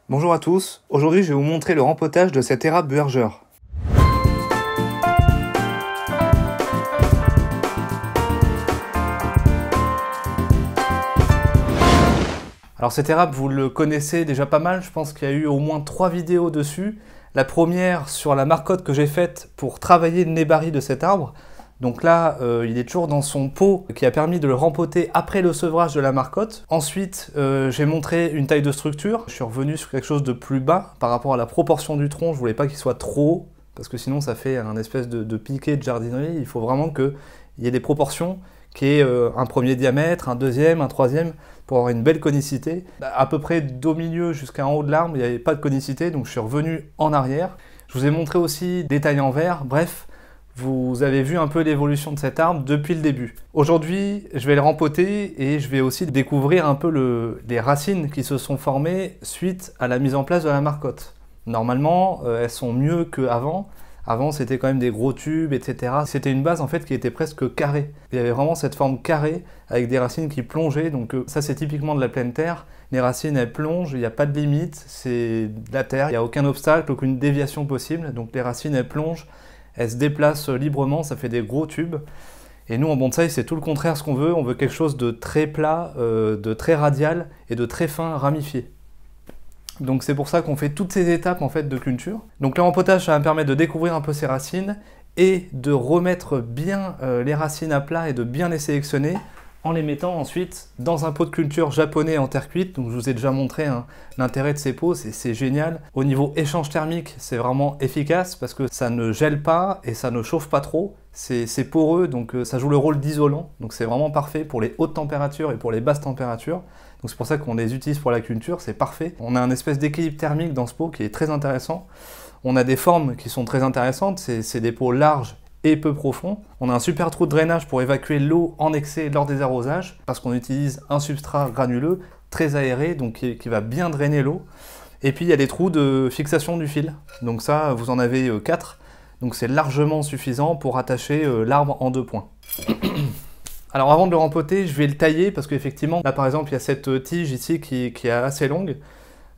Bonjour à tous, aujourd'hui je vais vous montrer le rempotage de cette érable Burgeur. Alors cet érable vous le connaissez déjà pas mal, je pense qu'il y a eu au moins 3 vidéos dessus. La première sur la marcotte que j'ai faite pour travailler le nébari de cet arbre. Donc là, il est toujours dans son pot qui a permis de le rempoter après le sevrage de la marcotte. Ensuite, j'ai montré une taille de structure. Je suis revenu sur quelque chose de plus bas par rapport à la proportion du tronc. Je voulais pas qu'il soit trop haut parce que sinon ça fait un espèce de piquet de jardinerie. Il faut vraiment qu'il y ait des proportions, qu'il y ait un premier diamètre, un deuxième, un troisième, pour avoir une belle conicité. À peu près d'au milieu jusqu'à en haut de l'arbre, il n'y avait pas de conicité, donc je suis revenu en arrière. Je vous ai montré aussi des tailles en verre, bref. Vous avez vu un peu l'évolution de cet arbre depuis le début. Aujourd'hui, je vais le rempoter et je vais aussi découvrir un peu les racines qui se sont formées suite à la mise en place de la marcotte. Normalement, elles sont mieux qu'avant. Avant, c'était quand même des gros tubes, etc. C'était une base en fait qui était presque carrée. Il y avait vraiment cette forme carrée avec des racines qui plongeaient. Donc ça, c'est typiquement de la pleine terre. Les racines, elles plongent, il n'y a pas de limite. C'est de la terre, il n'y a aucun obstacle, aucune déviation possible. Donc les racines, elles plongent. Elle se déplace librement, ça fait des gros tubes. Et nous, en bonsaï, c'est tout le contraire ce qu'on veut. On veut quelque chose de très plat, de très radial et de très fin, ramifié. Donc c'est pour ça qu'on fait toutes ces étapes en fait de culture. Donc le rempotage, ça va me permettre de découvrir un peu ces racines et de remettre bien les racines à plat et de bien les sélectionner en les mettant ensuite dans un pot de culture japonais en terre cuite. Donc je vous ai déjà montré l'intérêt de ces pots, c'est génial. Au niveau échange thermique, c'est vraiment efficace parce que ça ne gèle pas et ça ne chauffe pas trop. C'est poreux, donc ça joue le rôle d'isolant. Donc c'est vraiment parfait pour les hautes températures et pour les basses températures. Donc c'est pour ça qu'on les utilise pour la culture, c'est parfait. On a un espèce d'équilibre thermique dans ce pot qui est très intéressant. On a des formes qui sont très intéressantes, c'est des pots larges et peu profond. On a un super trou de drainage pour évacuer l'eau en excès lors des arrosages, parce qu'on utilise un substrat granuleux très aéré, donc qui va bien drainer l'eau. Et puis il y a des trous de fixation du fil. Donc ça, vous en avez 4. Donc c'est largement suffisant pour attacher l'arbre en 2 points. Alors avant de le rempoter, je vais le tailler, parce qu'effectivement, là par exemple, il y a cette tige ici qui est assez longue.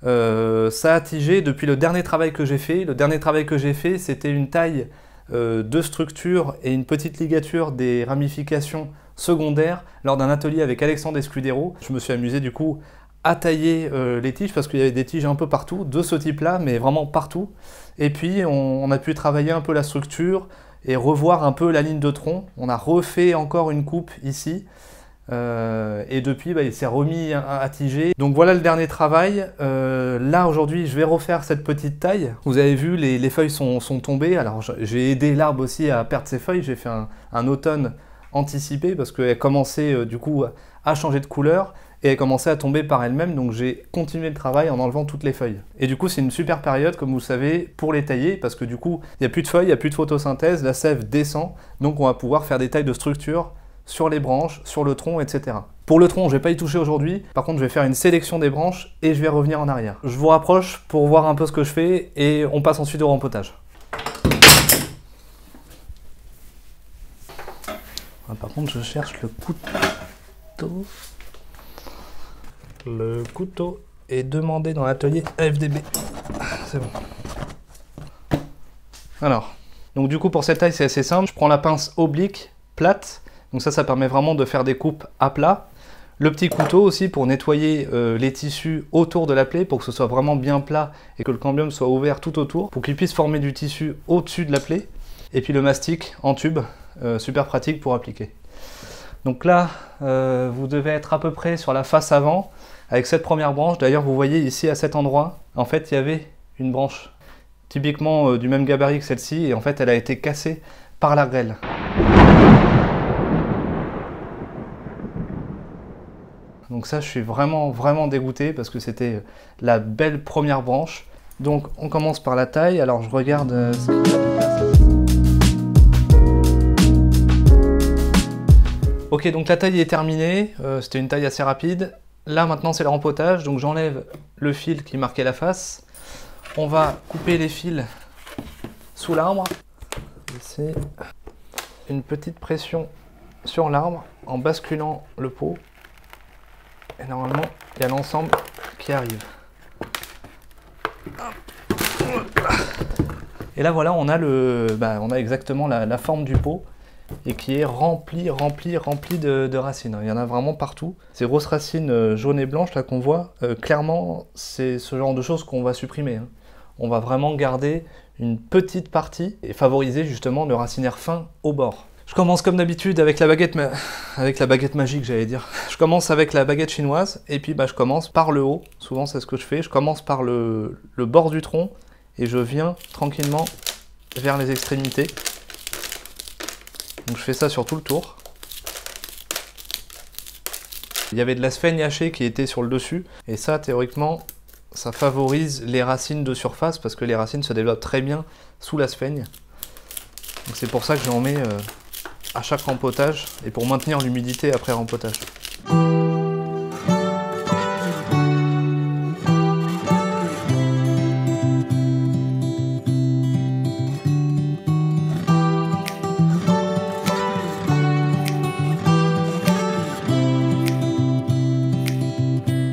Ça a tigé depuis le dernier travail que j'ai fait. Le dernier travail que j'ai fait, c'était une taille de structure et une petite ligature des ramifications secondaires lors d'un atelier avec Alexandre Escudero. Je me suis amusé du coup à tailler les tiges parce qu'il y avait des tiges un peu partout, de ce type-là, mais vraiment partout. Et puis on a pu travailler un peu la structure et revoir un peu la ligne de tronc. On a refait encore une coupe ici. Et depuis, il s'est remis à tiger. Donc voilà le dernier travail. Là, aujourd'hui, je vais refaire cette petite taille. Vous avez vu, les feuilles sont tombées. Alors, j'ai aidé l'arbre aussi à perdre ses feuilles. J'ai fait un automne anticipé parce qu'elle commençait du coup à changer de couleur et elle commençait à tomber par elle-même. Donc, j'ai continué le travail en enlevant toutes les feuilles. Et du coup, c'est une super période, comme vous le savez, pour les tailler parce que du coup, il n'y a plus de feuilles, il n'y a plus de photosynthèse, la sève descend. Donc, on va pouvoir faire des tailles de structure sur les branches, sur le tronc, etc. Pour le tronc, je ne vais pas y toucher aujourd'hui. Par contre, je vais faire une sélection des branches et je vais revenir en arrière. Je vous rapproche pour voir un peu ce que je fais et on passe ensuite au rempotage. Par contre, je cherche le couteau. Le couteau est demandé dans l'atelier AFDB. C'est bon. Alors, donc du coup, pour cette taille, c'est assez simple. Je prends la pince oblique, plate. Donc ça permet vraiment de faire des coupes à plat. Le petit couteau aussi pour nettoyer les tissus autour de la plaie pour que ce soit vraiment bien plat et que le cambium soit ouvert tout autour pour qu'il puisse former du tissu au-dessus de la plaie. Et puis le mastic en tube, super pratique pour appliquer. Donc là, vous devez être à peu près sur la face avant avec cette première branche. D'ailleurs, vous voyez ici à cet endroit, en fait, il y avait une branche typiquement du même gabarit que celle-ci et en fait, elle a été cassée par la grêle. Donc ça, je suis vraiment dégoûté parce que c'était la belle première branche. Donc on commence par la taille. Alors je regarde ce qu'il y a de place. Ok, donc la taille est terminée. C'était une taille assez rapide. Là maintenant c'est le rempotage. Donc j'enlève le fil qui marquait la face. On va couper les fils sous l'arbre. C'est une petite pression sur l'arbre en basculant le pot. Et normalement, il y a l'ensemble qui arrive. Et là voilà, on a exactement la forme du pot et qui est rempli de racines. Il y en a vraiment partout. Ces grosses racines jaunes et blanches là qu'on voit, clairement c'est ce genre de choses qu'on va supprimer, hein. On va vraiment garder une petite partie et favoriser justement le racinaire fin au bord. Je commence comme d'habitude avec la baguette magique, j'allais dire. Je commence avec la baguette chinoise et puis je commence par le haut. Souvent c'est ce que je fais. Je commence par le bord du tronc et je viens tranquillement vers les extrémités. Donc je fais ça sur tout le tour. Il y avait de la sphaigne hachée qui était sur le dessus et ça théoriquement ça favorise les racines de surface parce que les racines se développent très bien sous la sphaigne. Donc c'est pour ça que j'en mets à chaque rempotage et pour maintenir l'humidité après rempotage.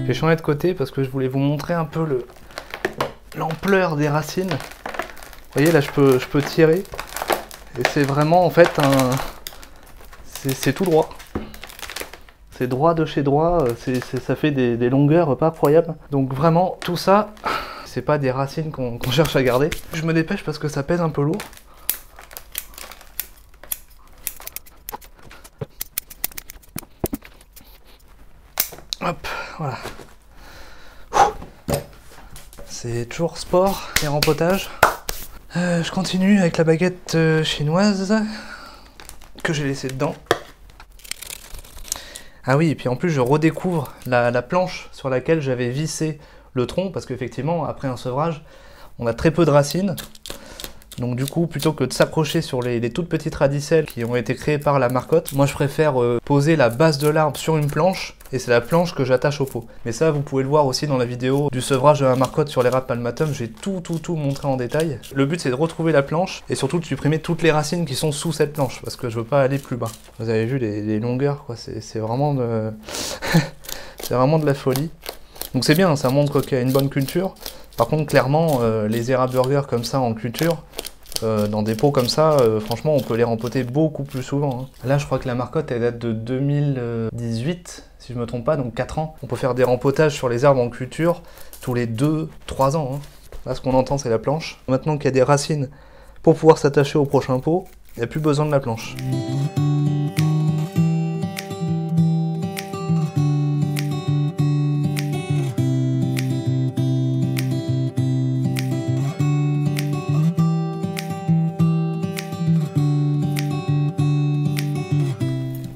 J'ai changé de côté parce que je voulais vous montrer un peu l'ampleur des racines. Vous voyez là je peux tirer et c'est vraiment en fait c'est tout droit. C'est droit de chez droit, ça fait des longueurs pas incroyables. Donc vraiment tout ça, c'est pas des racines qu'on cherche à garder. Je me dépêche parce que ça pèse un peu lourd. Hop, voilà. C'est toujours sport et rempotage. Je continue avec la baguette chinoise que j'ai laissée dedans. Ah oui, et puis en plus je redécouvre la planche sur laquelle j'avais vissé le tronc parce qu'effectivement après un sevrage on a très peu de racines. Donc du coup, plutôt que de s'accrocher sur les toutes petites radicelles qui ont été créées par la marcotte, moi je préfère poser la base de l'arbre sur une planche, et c'est la planche que j'attache au pot. Mais ça, vous pouvez le voir aussi dans la vidéo du sevrage de la marcotte sur l'érable palmatum, j'ai tout montré en détail. Le but c'est de retrouver la planche, et surtout de supprimer toutes les racines qui sont sous cette planche, parce que je veux pas aller plus bas. Vous avez vu les longueurs, quoi, c'est vraiment de... c'est vraiment de la folie. Donc c'est bien, ça montre qu'il y a une bonne culture. Par contre, clairement, les érables burgers comme ça en culture, dans des pots comme ça, franchement, on peut les rempoter beaucoup plus souvent, hein. Là, je crois que la marcotte, elle date de 2018, si je me trompe pas, donc 4 ans. On peut faire des rempotages sur les arbres en culture tous les 2-3 ans, hein. Là, ce qu'on entend, c'est la planche. Maintenant qu'il y a des racines pour pouvoir s'attacher au prochain pot, il n'y a plus besoin de la planche.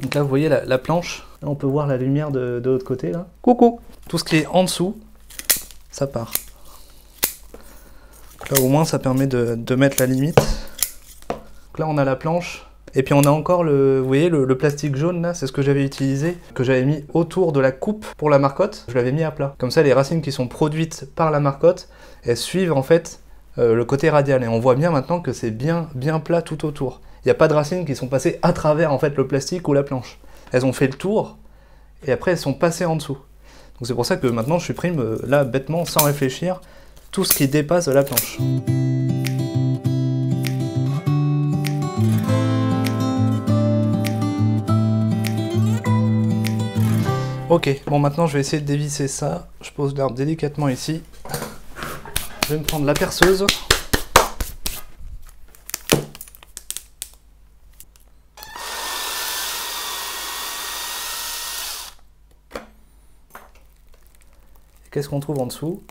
Donc là, vous voyez la planche, là, on peut voir la lumière de l'autre côté, là. Coucou! Tout ce qui est en dessous, ça part. Donc là, au moins, ça permet de mettre la limite. Donc là, on a la planche. Et puis, on a encore vous voyez, le plastique jaune, là, c'est ce que j'avais utilisé, que j'avais mis autour de la coupe pour la marcotte. Je l'avais mis à plat. Comme ça, les racines qui sont produites par la marcotte, elles suivent, en fait, le côté radial. Et on voit bien maintenant que c'est bien plat tout autour. Il n'y a pas de racines qui sont passées à travers en fait le plastique ou la planche. Elles ont fait le tour et après elles sont passées en dessous. Donc c'est pour ça que maintenant je supprime là bêtement sans réfléchir tout ce qui dépasse de la planche. Ok, bon maintenant je vais essayer de dévisser ça. Je pose l'arbre délicatement ici. Je vais me prendre la perceuse. Qu'est-ce qu'on trouve en dessous?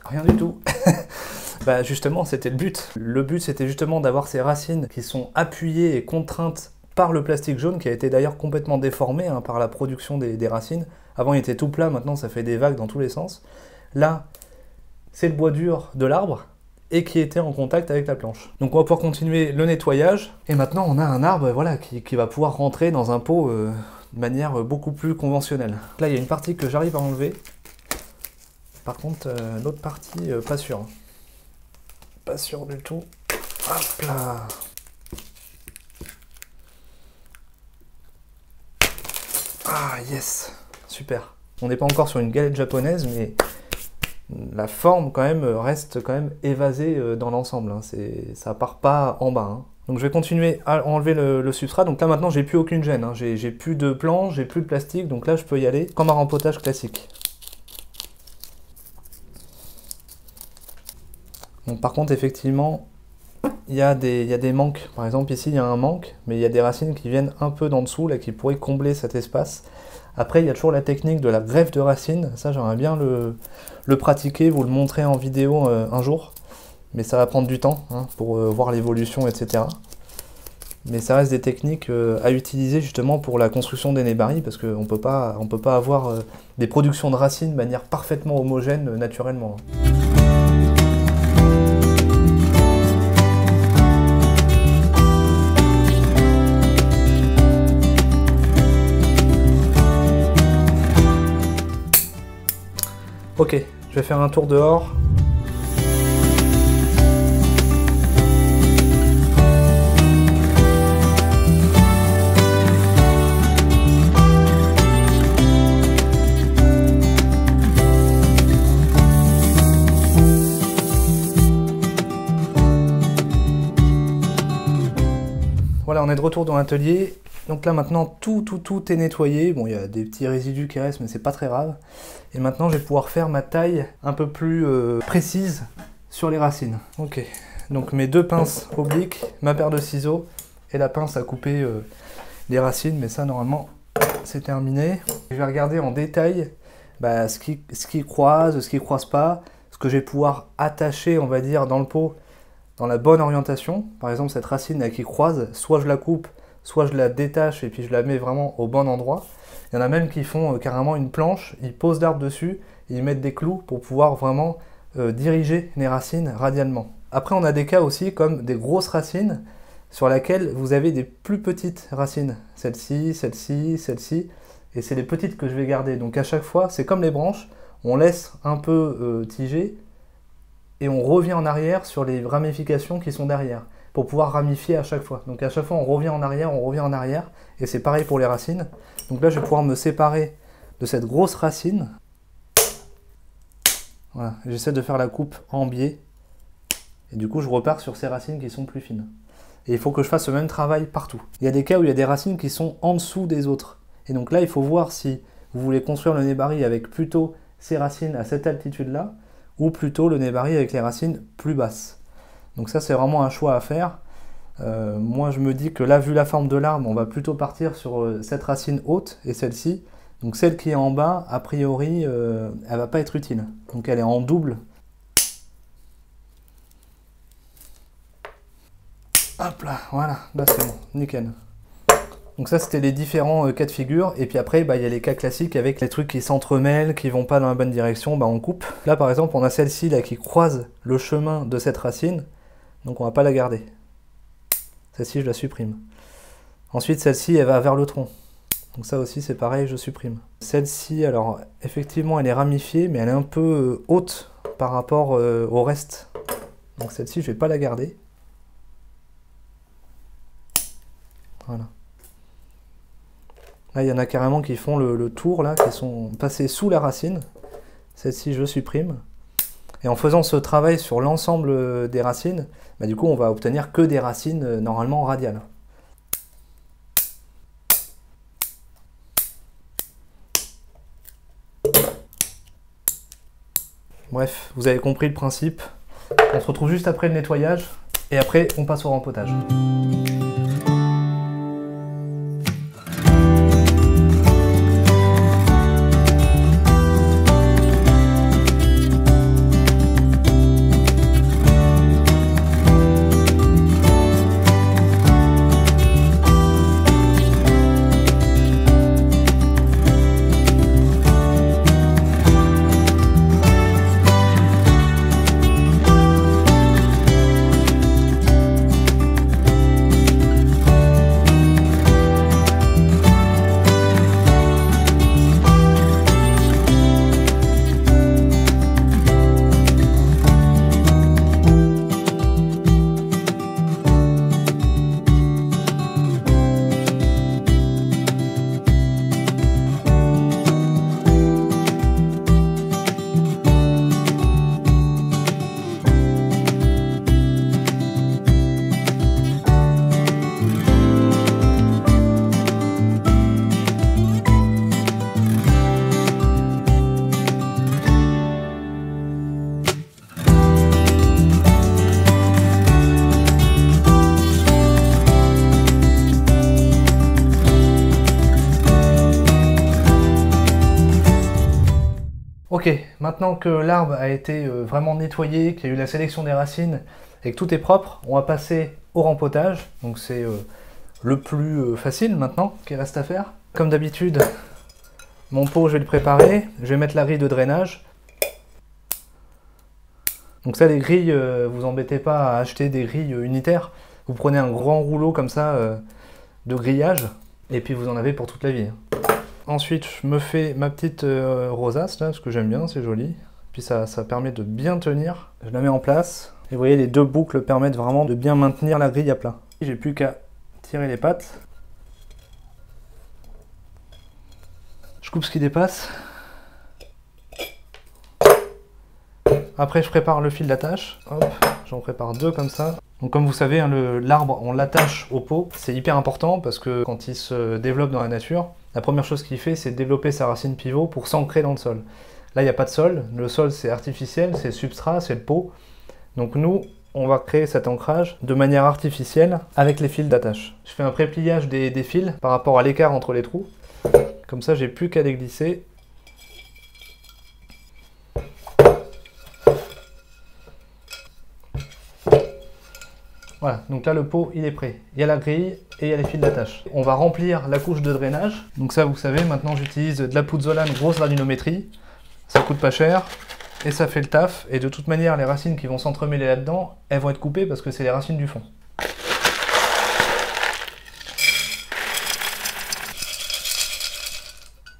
Rien du tout. Bah justement, c'était le but. Le but, c'était justement d'avoir ces racines qui sont appuyées et contraintes par le plastique jaune, qui a été d'ailleurs complètement déformé hein, par la production des racines. Avant, il était tout plat, maintenant, ça fait des vagues dans tous les sens. Là, c'est le bois dur de l'arbre et qui était en contact avec la planche. Donc on va pouvoir continuer le nettoyage. Et maintenant, on a un arbre voilà, qui va pouvoir rentrer dans un pot... de manière beaucoup plus conventionnelle. Là, il y a une partie que j'arrive à enlever. Par contre, l'autre partie, pas sûr. Pas sûr du tout. Hop là. Ah, yes. Super. On n'est pas encore sur une galette japonaise, mais la forme quand même reste quand même évasée dans l'ensemble, hein. Ça part pas en bas, hein. Donc je vais continuer à enlever le substrat. Donc là maintenant j'ai plus aucune gêne, hein. J'ai plus de planche, j'ai plus de plastique, donc là je peux y aller comme un rempotage classique. Donc par contre effectivement il y a des manques. Par exemple ici il y a un manque, mais il y a des racines qui viennent un peu d'en dessous là, qui pourraient combler cet espace. Après il y a toujours la technique de la greffe de racines, ça j'aimerais bien le pratiquer, vous le montrer en vidéo un jour. Mais ça va prendre du temps, hein, pour voir l'évolution, etc. Mais ça reste des techniques à utiliser justement pour la construction des nébaris, parce qu'on peut pas avoir des productions de racines de manière parfaitement homogène naturellement. Ok, je vais faire un tour dehors. Voilà, on est de retour dans l'atelier. Donc là maintenant tout est nettoyé. Bon, il y a des petits résidus qui restent, mais c'est pas très grave. Et maintenant je vais pouvoir faire ma taille un peu plus précise sur les racines. Ok, donc mes deux pinces obliques, ma paire de ciseaux et la pince à couper les racines, mais ça normalement c'est terminé. Je vais regarder en détail ce qui croise, ce qui croise pas, ce que je vais pouvoir attacher, on va dire, dans le pot dans la bonne orientation. Par exemple cette racine là qui croise, soit je la coupe, soit je la détache et puis je la mets vraiment au bon endroit. Il y en a même qui font carrément une planche, ils posent l'arbre dessus, et ils mettent des clous pour pouvoir vraiment diriger les racines radialement. Après on a des cas aussi comme des grosses racines sur lesquelles vous avez des plus petites racines. Celle-ci, celle-ci, celle-ci, et c'est les petites que je vais garder. Donc à chaque fois, c'est comme les branches, on laisse un peu tiger, et on revient en arrière sur les ramifications qui sont derrière, pour pouvoir ramifier à chaque fois. Donc à chaque fois on revient en arrière, et c'est pareil pour les racines. Donc là je vais pouvoir me séparer de cette grosse racine. Voilà, j'essaie de faire la coupe en biais, et du coup je repars sur ces racines qui sont plus fines. Et il faut que je fasse le même travail partout. Il y a des cas où il y a des racines qui sont en dessous des autres. Et donc là il faut voir si vous voulez construire le nébari avec plutôt ces racines à cette altitude-là, ou plutôt le nébari avec les racines plus basses. Donc ça c'est vraiment un choix à faire. Moi je me dis que là, vu la forme de l'arbre, on va plutôt partir sur cette racine haute et celle-ci. Donc celle qui est en bas, a priori, elle va pas être utile. Donc elle est en double. Hop là, voilà, là c'est bon, nickel. Donc ça c'était les différents cas de figure, et puis après il y a les cas classiques avec les trucs qui s'entremêlent, qui vont pas dans la bonne direction, on coupe. Là par exemple on a celle-ci là qui croise le chemin de cette racine, donc on va pas la garder. Celle-ci je la supprime. Ensuite celle-ci elle va vers le tronc, donc ça aussi c'est pareil, je supprime. Celle-ci alors effectivement elle est ramifiée, mais elle est un peu haute par rapport au reste, donc celle-ci je vais pas la garder. Voilà. Là, il y en a carrément qui font le tour, là, qui sont passés sous la racine. Celle-ci, je supprime. Et en faisant ce travail sur l'ensemble des racines, du coup, on va obtenir que des racines normalement radiales. Bref, vous avez compris le principe. On se retrouve juste après le nettoyage, et après, on passe au rempotage. Ok, maintenant que l'arbre a été vraiment nettoyé, qu'il y a eu la sélection des racines et que tout est propre, on va passer au rempotage. Donc c'est le plus facile maintenant qu'il reste à faire. Comme d'habitude, mon pot je vais le préparer, je vais mettre la grille de drainage. Donc ça, les grilles, vous embêtez pas à acheter des grilles unitaires. Vous prenez un grand rouleau comme ça de grillage et puis vous en avez pour toute la vie. Ensuite, je me fais ma petite rosace là, parce que j'aime bien, c'est joli. Puis ça permet de bien tenir. Je la mets en place. Et vous voyez, les deux boucles permettent vraiment de bien maintenir la grille à plat. J'ai plus qu'à tirer les pattes. Je coupe ce qui dépasse. Après, je prépare le fil d'attache. Hop, j'en prépare deux comme ça. Donc comme vous savez, hein, l'arbre, on l'attache au pot. C'est hyper important parce que quand il se développe dans la nature, la première chose qu'il fait, c'est développer sa racine pivot pour s'ancrer dans le sol. Là, il n'y a pas de sol. Le sol, c'est artificiel, c'est le substrat, c'est le pot. Donc nous, on va créer cet ancrage de manière artificielle avec les fils d'attache. Je fais un prépliage des fils par rapport à l'écart entre les trous. Comme ça, j'ai plus qu'à les glisser. Voilà, donc là le pot il est prêt. Il y a la grille et il y a les fils d'attache. On va remplir la couche de drainage. Donc ça vous savez, maintenant j'utilise de la pouzzolane grosse granulométrie. Ça coûte pas cher et ça fait le taf. Et de toute manière, les racines qui vont s'entremêler là-dedans, elles vont être coupées parce que c'est les racines du fond.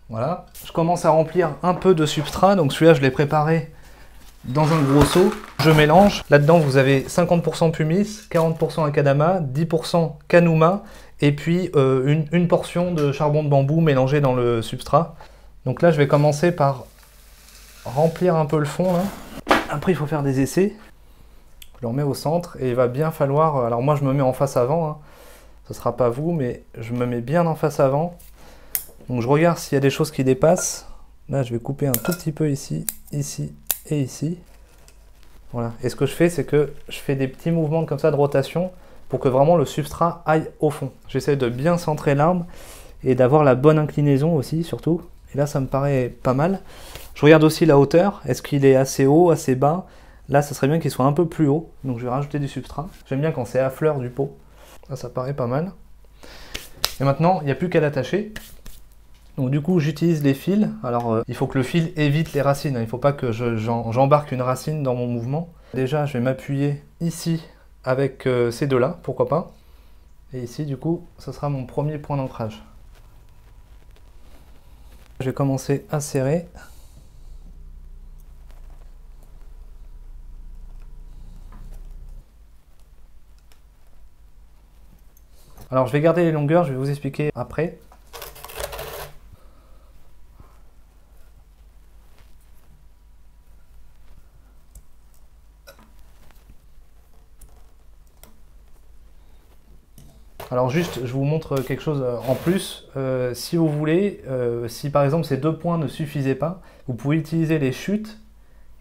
Voilà, je commence à remplir un peu de substrat. Donc celui-là je l'ai préparé dans un gros seau, je mélange. Là-dedans, vous avez 50% pumice, 40% akadama, 10% kanuma, et puis une portion de charbon de bambou mélangé dans le substrat. Donc là, je vais commencer par remplir un peu le fond. Là. Après, il faut faire des essais. Je le remets au centre et il va bien falloir... Alors moi, je me mets en face avant. Hein. Ce ne sera pas vous, mais je me mets bien en face avant. Donc je regarde s'il y a des choses qui dépassent. Là, je vais couper un tout petit peu ici, ici et ici. Voilà. Et ce que je fais, c'est que je fais des petits mouvements comme ça de rotation pour que vraiment le substrat aille au fond. J'essaie de bien centrer l'arbre et d'avoir la bonne inclinaison aussi, surtout. Et là, ça me paraît pas mal. Je regarde aussi la hauteur. Est-ce qu'il est assez haut, assez bas? Là, ça serait bien qu'il soit un peu plus haut. Donc, je vais rajouter du substrat. J'aime bien quand c'est à fleur du pot. Ça paraît pas mal. Et maintenant, il n'y a plus qu'à l'attacher. Donc du coup, j'utilise les fils. Alors, il faut que le fil évite les racines. Il ne faut pas que j'embarque une racine dans mon mouvement. Déjà, je vais m'appuyer ici avec ces deux-là, pourquoi pas. Et ici, du coup, ce sera mon premier point d'ancrage. Je vais commencer à serrer. Alors, je vais garder les longueurs, je vais vous expliquer après. Alors juste, je vous montre quelque chose en plus. Si vous voulez, si par exemple ces deux points ne suffisaient pas, vous pouvez utiliser les chutes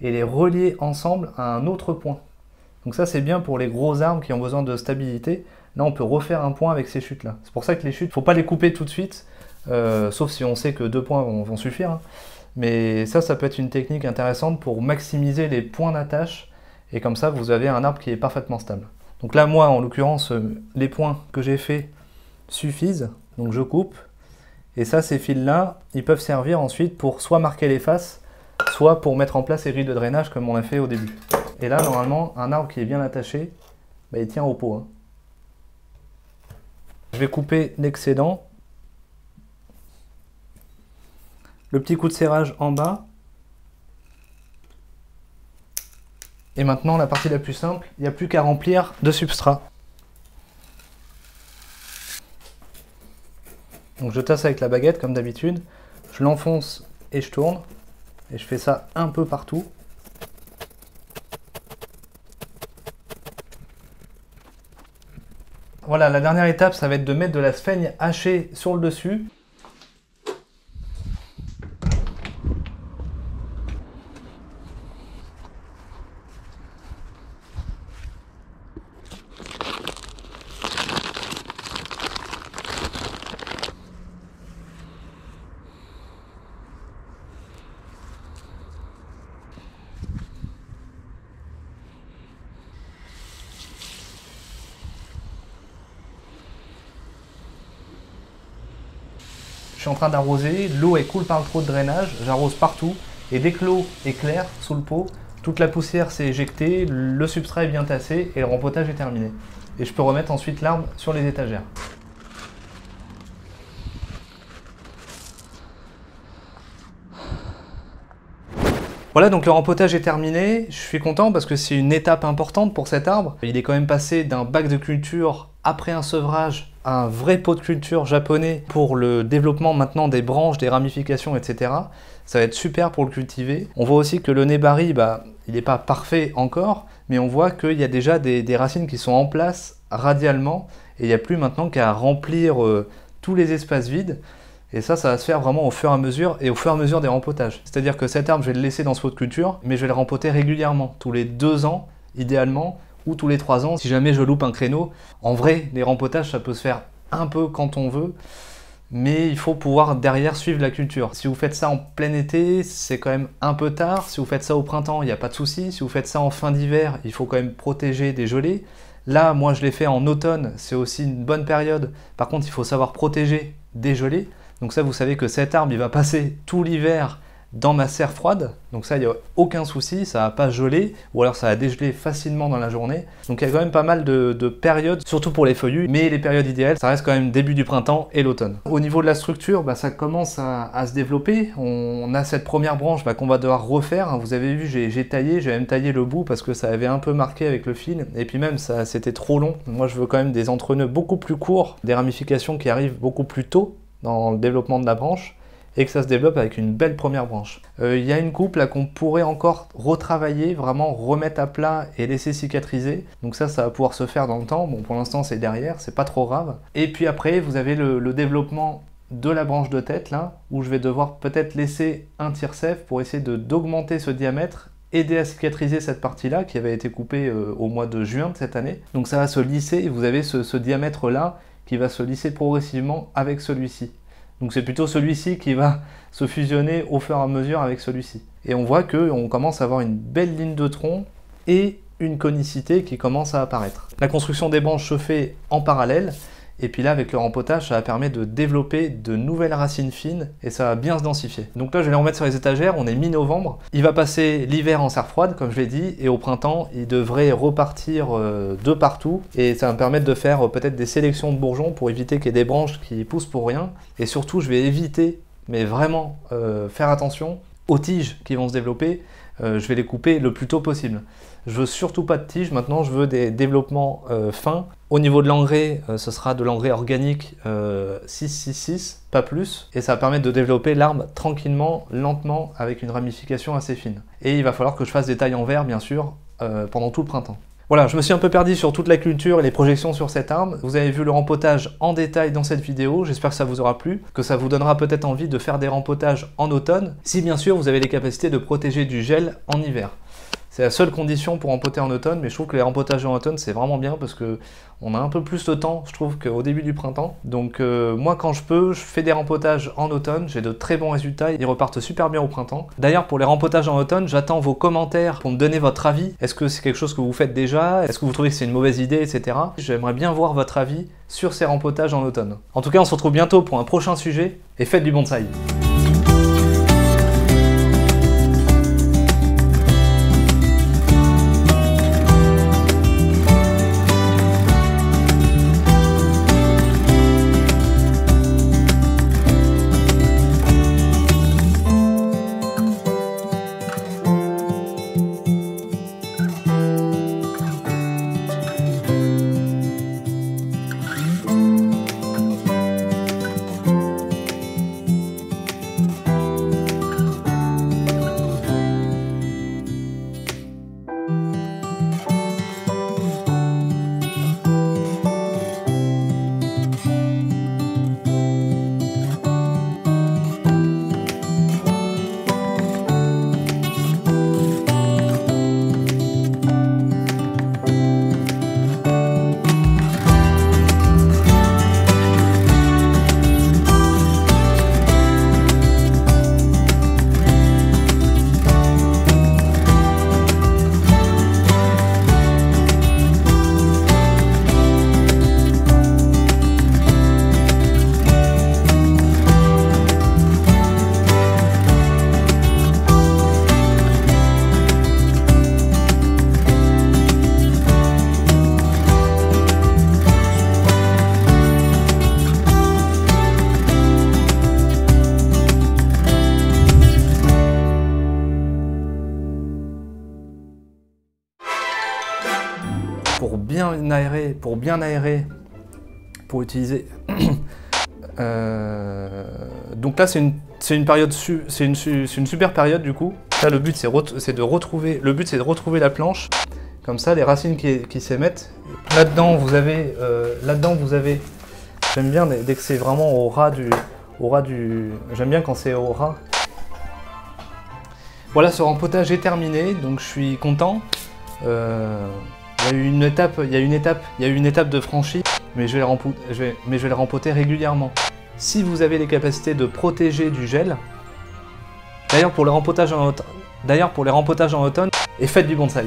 et les relier ensemble à un autre point. Donc ça c'est bien pour les gros arbres qui ont besoin de stabilité. Là on peut refaire un point avec ces chutes là. C'est pour ça que les chutes, il ne faut pas les couper tout de suite, sauf si on sait que deux points vont suffire. Hein. Mais ça peut être une technique intéressante pour maximiser les points d'attache. Et comme ça vous avez un arbre qui est parfaitement stable. Donc là, moi, en l'occurrence, les points que j'ai faits suffisent. Donc je coupe. Et ça, ces fils-là, ils peuvent servir ensuite pour soit marquer les faces, soit pour mettre en place les grilles de drainage comme on a fait au début. Et là, normalement, un arbre qui est bien attaché, bah, il tient au pot. Hein. Je vais couper l'excédent. Le petit coup de serrage en bas. Et maintenant, la partie la plus simple, il n'y a plus qu'à remplir de substrat. Donc je tasse avec la baguette comme d'habitude, je l'enfonce et je tourne. Et je fais ça un peu partout. Voilà, la dernière étape, ça va être de mettre de la sphaigne hachée sur le dessus. je suis en train d'arroser, l'eau elle coule par le trou de drainage, j'arrose partout, et dès que l'eau est claire sous le pot, toute la poussière s'est éjectée, le substrat est bien tassé et le rempotage est terminé. Et je peux remettre ensuite l'arbre sur les étagères. Voilà, donc le rempotage est terminé. Je suis content parce que c'est une étape importante pour cet arbre. Il est quand même passé d'un bac de culture après un sevrage à un vrai pot de culture japonais pour le développement maintenant des branches, des ramifications, etc. Ça va être super pour le cultiver. On voit aussi que le nébari, il n'est pas parfait encore, mais on voit qu'il y a déjà des racines qui sont en place radialement et il n'y a plus maintenant qu'à remplir tous les espaces vides. Et ça va se faire vraiment au fur et à mesure des rempotages. C'est-à-dire que cet arbre, je vais le laisser dans ce pot de culture, mais je vais le rempoter régulièrement, tous les 2 ans, idéalement, ou tous les 3 ans, si jamais je loupe un créneau. En vrai, les rempotages, ça peut se faire un peu quand on veut, mais il faut pouvoir derrière suivre la culture. Si vous faites ça en plein été, c'est quand même un peu tard. Si vous faites ça au printemps, il n'y a pas de souci. Si vous faites ça en fin d'hiver, il faut quand même protéger des gelées. Là, moi, je l'ai fait en automne, c'est aussi une bonne période. Par contre, il faut savoir protéger des gelées. Donc ça, vous savez que cet arbre, il va passer tout l'hiver dans ma serre froide. Donc ça, il n'y a aucun souci, ça va pas geler, ou alors ça va dégeler facilement dans la journée. Donc il y a quand même pas mal de périodes, surtout pour les feuillus, mais les périodes idéales, ça reste quand même début du printemps et l'automne. Au niveau de la structure, ça commence à se développer. On a cette première branche qu'on va devoir refaire. Vous avez vu, j'ai taillé, j'ai même taillé le bout parce que ça avait un peu marqué avec le fil, et puis même, c'était trop long. Moi, je veux quand même des entrenœuds beaucoup plus courts, des ramifications qui arrivent beaucoup plus tôt dans le développement de la branche et que ça se développe avec une belle première branche. Il y a une coupe là qu'on pourrait encore retravailler, vraiment remettre à plat et laisser cicatriser. Donc ça va pouvoir se faire dans le temps. Bon, pour l'instant c'est derrière, c'est pas trop grave. Et puis après vous avez le développement de la branche de tête là, où je vais devoir peut-être laisser un tire-sève pour essayer d'augmenter ce diamètre, aider à cicatriser cette partie-là qui avait été coupée au mois de juin de cette année. Donc ça va se lisser et vous avez ce diamètre-là qui va se lisser progressivement avec celui-ci. Donc c'est plutôt celui-ci qui va se fusionner au fur et à mesure avec celui-ci. Et on voit qu'on commence à avoir une belle ligne de tronc et une conicité qui commence à apparaître. La construction des branches se fait en parallèle. Et puis là, avec le rempotage, ça va permettre de développer de nouvelles racines fines et ça va bien se densifier. Donc là, je vais les remettre sur les étagères, on est mi-novembre. Il va passer l'hiver en serre froide, comme je l'ai dit, et au printemps, il devrait repartir de partout. Et ça va me permettre de faire peut-être des sélections de bourgeons pour éviter qu'il y ait des branches qui poussent pour rien. Et surtout, je vais éviter, mais vraiment faire attention aux tiges qui vont se développer. Je vais les couper le plus tôt possible. Je veux surtout pas de tiges, maintenant je veux des développements fins. Au niveau de l'engrais, ce sera de l'engrais organique 666, pas plus. Et ça va permettre de développer l'arbre tranquillement, lentement, avec une ramification assez fine. Et il va falloir que je fasse des tailles en verre, bien sûr, pendant tout le printemps. Voilà, je me suis un peu perdu sur toute la culture et les projections sur cet arbre. Vous avez vu le rempotage en détail dans cette vidéo, j'espère que ça vous aura plu, que ça vous donnera peut-être envie de faire des rempotages en automne, si bien sûr vous avez les capacités de protéger du gel en hiver. C'est la seule condition pour rempoter en automne, mais je trouve que les rempotages en automne c'est vraiment bien parce que on a un peu plus de temps, je trouve, qu'au début du printemps. Donc moi quand je peux, je fais des rempotages en automne, j'ai de très bons résultats, ils repartent super bien au printemps. D'ailleurs pour les rempotages en automne, j'attends vos commentaires pour me donner votre avis. Est-ce que c'est quelque chose que vous faites déjà? Est-ce que vous trouvez que c'est une mauvaise idée, etc. J'aimerais bien voir votre avis sur ces rempotages en automne. En tout cas, on se retrouve bientôt pour un prochain sujet et faites du bonsaï! pour bien aérer, pour utiliser. Donc là c'est une période, c'est une super période du coup. Là le but c'est de retrouver la planche. Comme ça les racines qui s'émettent. Là-dedans vous avez, j'aime bien dès que c'est vraiment au ras du, j'aime bien quand c'est au ras. Voilà, ce rempotage est terminé, donc je suis content. Il y a eu une étape de franchie, mais je vais les rempoter régulièrement. Si vous avez les capacités de protéger du gel, d'ailleurs pour les rempotages en automne, et faites du bonsaï.